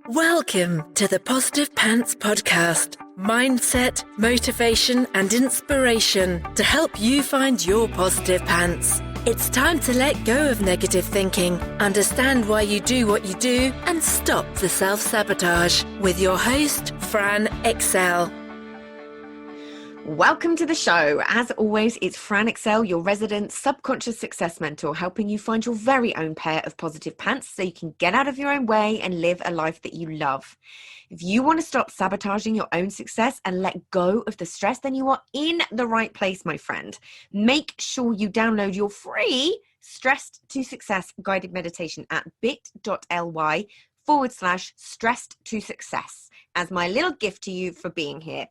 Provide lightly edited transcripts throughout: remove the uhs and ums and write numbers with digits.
Welcome to the Positive Pants Podcast. Mindset, motivation, and inspiration to help you find your positive pants. It's time to let go of negative thinking, understand why you do what you do, and stop the self-sabotage. With your host, Fran Excel. Welcome to the show. As always, it's Fran Excel, your resident subconscious success mentor, helping you find your very own pair of positive pants so you can get out of your own way and live a life that you love. If you want to stop sabotaging your own success and let go of the stress, then you are in the right place, my friend. Make sure you download your free Stressed to Success guided meditation at bit.ly/stressed to success as my little gift to you for being here.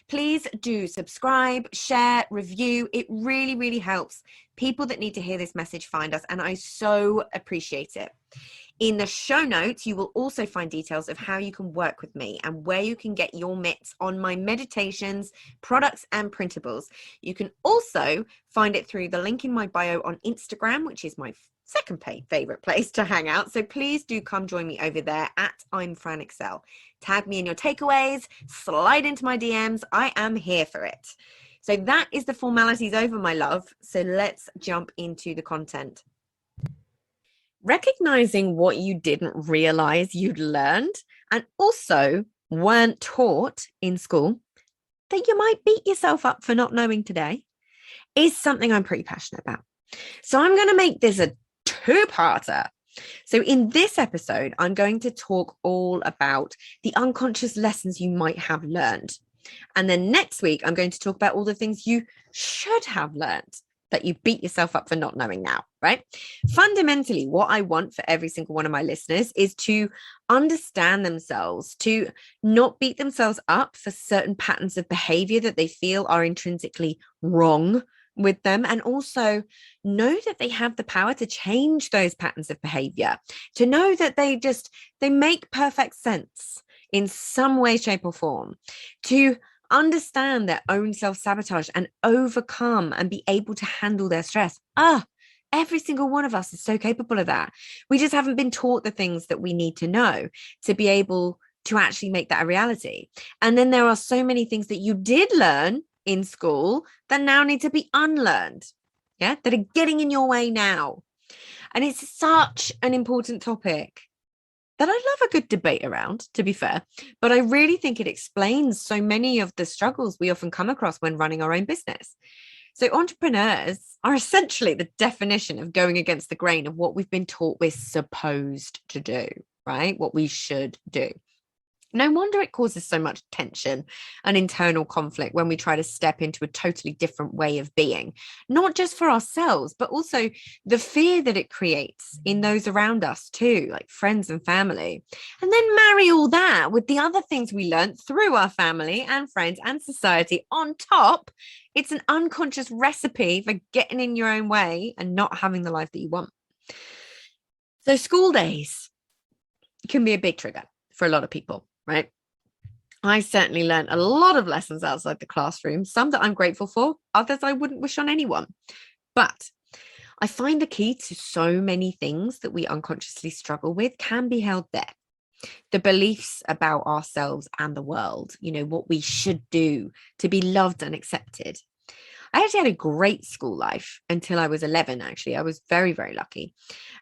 Please do subscribe, share, review. It really, really helps people that need to hear this message find us, and I so appreciate it. In the show notes, you will also find details of how you can work with me and where you can get your mitts on my meditations, products, and printables. You can also find it through the link in my bio on Instagram, which is my second favorite place to hang out. So please do come join me over there at I'm Fran Excel. Tag me in your takeaways, slide into my DMs. I am here for it. So that is the formalities over, my love. So let's jump into the content. Recognizing what you didn't realize you'd learned and also weren't taught in school that you might beat yourself up for not knowing today is something I'm pretty passionate about. So I'm going to make this a two-parter. So in this episode, I'm going to talk all about the unconscious lessons you might have learned. And then next week, I'm going to talk about all the things you should have learned that you beat yourself up for not knowing now, right? Fundamentally, what I want for every single one of my listeners is to understand themselves, to not beat themselves up for certain patterns of behavior that they feel are intrinsically wrong with them, and also know that they have the power to change those patterns of behavior, to know that they make perfect sense in some way, shape, or form, to understand their own self-sabotage and overcome and be able to handle their stress. Every single one of us is so capable of that. We just haven't been taught the things that we need to know to be able to actually make that a reality. And then there are so many things that you did learn in school that now need to be unlearned, that are getting in your way now. And it's such an important topic that I love a good debate around, to be fair, but I really think it explains so many of the struggles we often come across when running our own business. So entrepreneurs are essentially the definition of going against the grain of what we've been taught we're supposed to do, right? What we should do. No wonder it causes so much tension and internal conflict when we try to step into a totally different way of being, not just for ourselves, but also the fear that it creates in those around us too, like friends and family. And then marry all that with the other things we learned through our family and friends and society on top. It's an unconscious recipe for getting in your own way and not having the life that you want. So school days can be a big trigger for a lot of people. Right. I certainly learned a lot of lessons outside the classroom, some that I'm grateful for, others I wouldn't wish on anyone. But I find the key to so many things that we unconsciously struggle with can be held there. The beliefs about ourselves and the world, what we should do to be loved and accepted. I actually had a great school life until I was 11, actually. I was very, very lucky.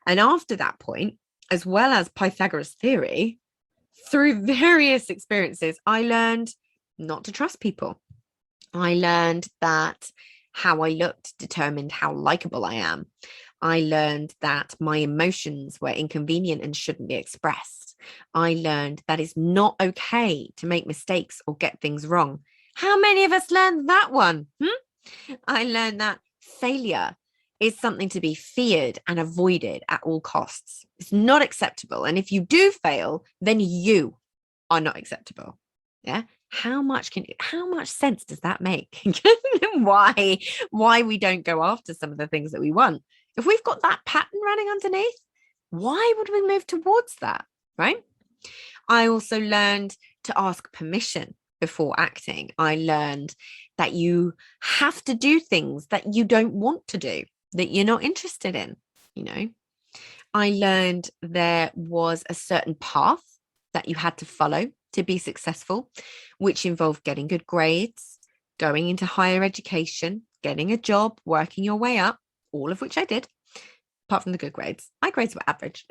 And after that point, as well as Pythagoras' theory, through various experiences, I learned not to trust people. I learned that how I looked determined how likable I am. I learned that my emotions were inconvenient and shouldn't be expressed. I learned that it's not okay to make mistakes or get things wrong. How many of us learned that one? I learned that failure is something to be feared and avoided at all costs. It's not acceptable. And if you do fail, then you are not acceptable. Yeah. How much sense does that make? Why we don't go after some of the things that we want? If we've got that pattern running underneath, why would we move towards that? Right. I also learned to ask permission before acting. I learned that you have to do things that you don't want to do, that you're not interested in. I learned there was a certain path that you had to follow to be successful, which involved getting good grades, going into higher education, getting a job, working your way up, all of which I did, apart from the good grades. My grades were average.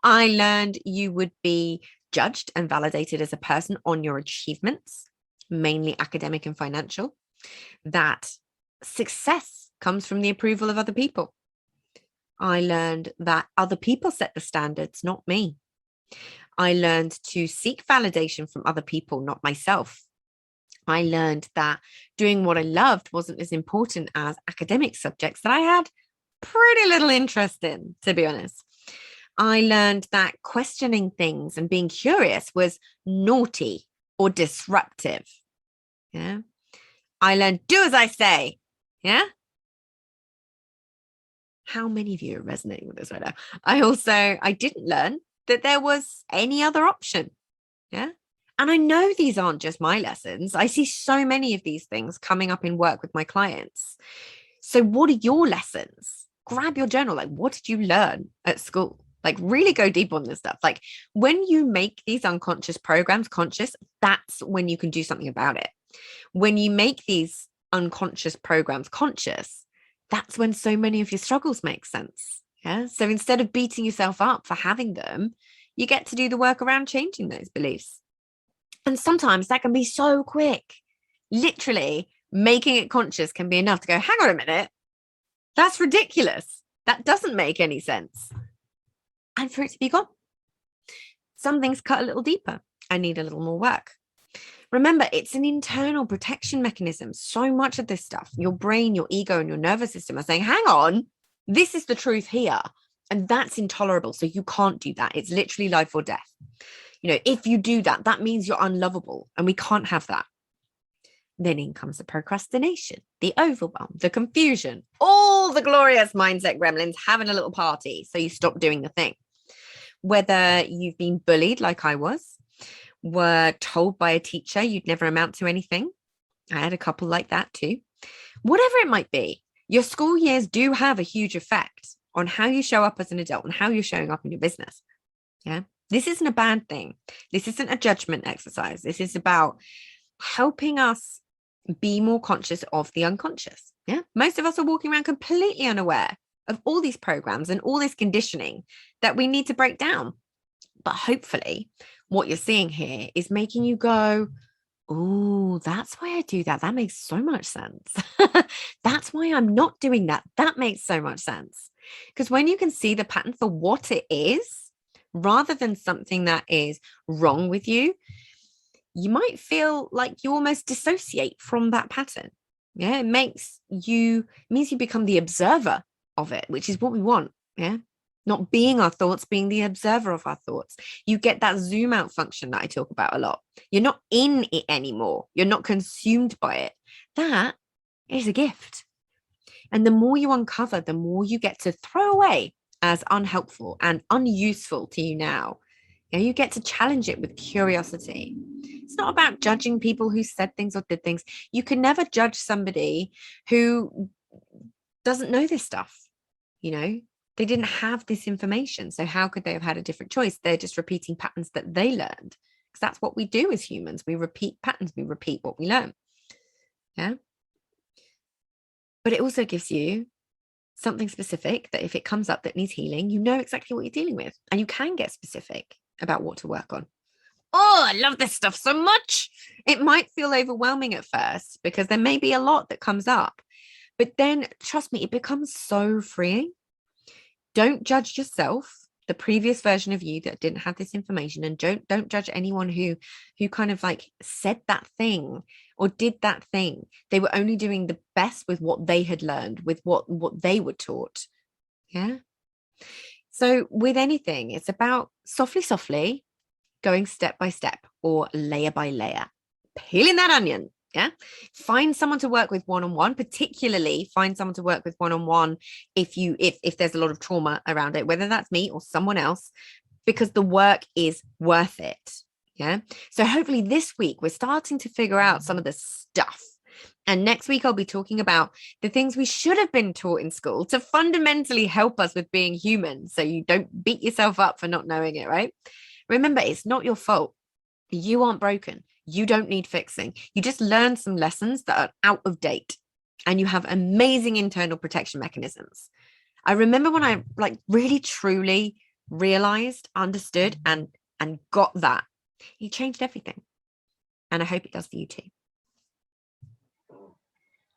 I learned you would be judged and validated as a person on your achievements, mainly academic and financial, that success comes from the approval of other people. I learned that other people set the standards, not me. I learned to seek validation from other people, not myself. I learned that doing what I loved wasn't as important as academic subjects that I had pretty little interest in, to be honest. I learned that questioning things and being curious was naughty or disruptive. Yeah. I learned do as I say. Yeah. How many of you are resonating with this right now? I didn't learn that there was any other option. Yeah. And I know these aren't just my lessons. I see so many of these things coming up in work with my clients. So what are your lessons? Grab your journal. Like, what did you learn at school? Like, really go deep on this stuff. Like, when you make these unconscious programs conscious, that's when you can do something about it. When you make these unconscious programs conscious, that's when so many of your struggles make sense. Yeah. So instead of beating yourself up for having them, you get to do the work around changing those beliefs. And sometimes that can be so quick. Literally, making it conscious can be enough to go, hang on a minute. That's ridiculous. That doesn't make any sense. And for it to be gone. Some things cut a little deeper and need a little more work. Remember, it's an internal protection mechanism. So much of this stuff, your brain, your ego, and your nervous system are saying, hang on, this is the truth here. And that's intolerable. So you can't do that. It's literally life or death. You know, if you do that, that means you're unlovable. And we can't have that. Then in comes the procrastination, the overwhelm, the confusion, all the glorious mindset gremlins having a little party. So you stop doing the thing. Whether you've been bullied like I was, were told by a teacher you'd never amount to anything. I had a couple like that too. Whatever it might be, your school years do have a huge effect on how you show up as an adult and how you're showing up in your business. Yeah. This isn't a bad thing. This isn't a judgment exercise. This is about helping us be more conscious of the unconscious. Yeah. Most of us are walking around completely unaware of all these programs and all this conditioning that we need to break down. But hopefully what you're seeing here is making you go, oh, that's why I do that. That makes so much sense. That's why I'm not doing that. That makes so much sense. Because when you can see the pattern for what it is, rather than something that is wrong with you, you might feel like you almost dissociate from that pattern. Yeah, it means you become the observer of it, which is what we want. Yeah. Not being our thoughts, being the observer of our thoughts. You get that zoom out function that I talk about a lot. You're not in it anymore. You're not consumed by it. That is a gift. And the more you uncover, the more you get to throw away as unhelpful and unuseful to you now. You get to challenge it with curiosity. It's not about judging people who said things or did things. You can never judge somebody who doesn't know this stuff. You know, they didn't have this information. So how could they have had a different choice? They're just repeating patterns that they learned. Because that's what we do as humans. We repeat patterns. We repeat what we learn. Yeah. But it also gives you something specific that if it comes up that needs healing, you know exactly what you're dealing with. And you can get specific about what to work on. Oh, I love this stuff so much. It might feel overwhelming at first because there may be a lot that comes up. But then, trust me, it becomes so freeing. Don't judge yourself, the previous version of you that didn't have this information, and don't judge anyone who kind of like said that thing or did that thing. They were only doing the best with what they had learned, with what they were taught. Yeah. So with anything, it's about softly going step by step or layer by layer, peeling that onion. Yeah. Find someone to work with one-on-one, particularly find someone to work with one-on-one if there's a lot of trauma around it, whether that's me or someone else, because the work is worth it. Yeah. So hopefully this week we're starting to figure out some of the stuff. And next week I'll be talking about the things we should have been taught in school to fundamentally help us with being human. So you don't beat yourself up for not knowing it, right? Remember, it's not your fault. You aren't broken. You don't need fixing. You just learned some lessons that are out of date, and you have amazing internal protection mechanisms. I remember when I really truly realized, understood, and got that. It changed everything. And I hope it does for you too.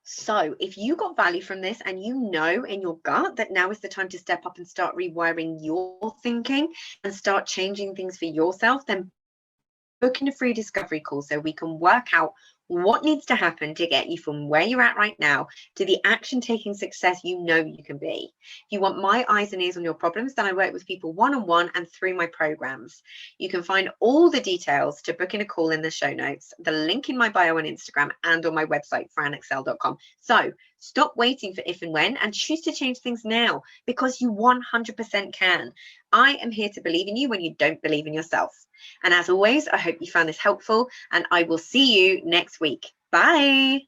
So if you got value from this and you know in your gut that now is the time to step up and start rewiring your thinking and start changing things for yourself, then book in a free discovery call so we can work out what needs to happen to get you from where you're at right now to the action-taking success you know you can be. If you want my eyes and ears on your problems, then I work with people one-on-one and through my programs. You can find all the details to book in a call in the show notes, the link in my bio on Instagram and on my website, franexcel.com. So stop waiting for if and when and choose to change things now, because you 100% can. I am here to believe in you when you don't believe in yourself. And as always, I hope you found this helpful, and I will see you next week. Bye.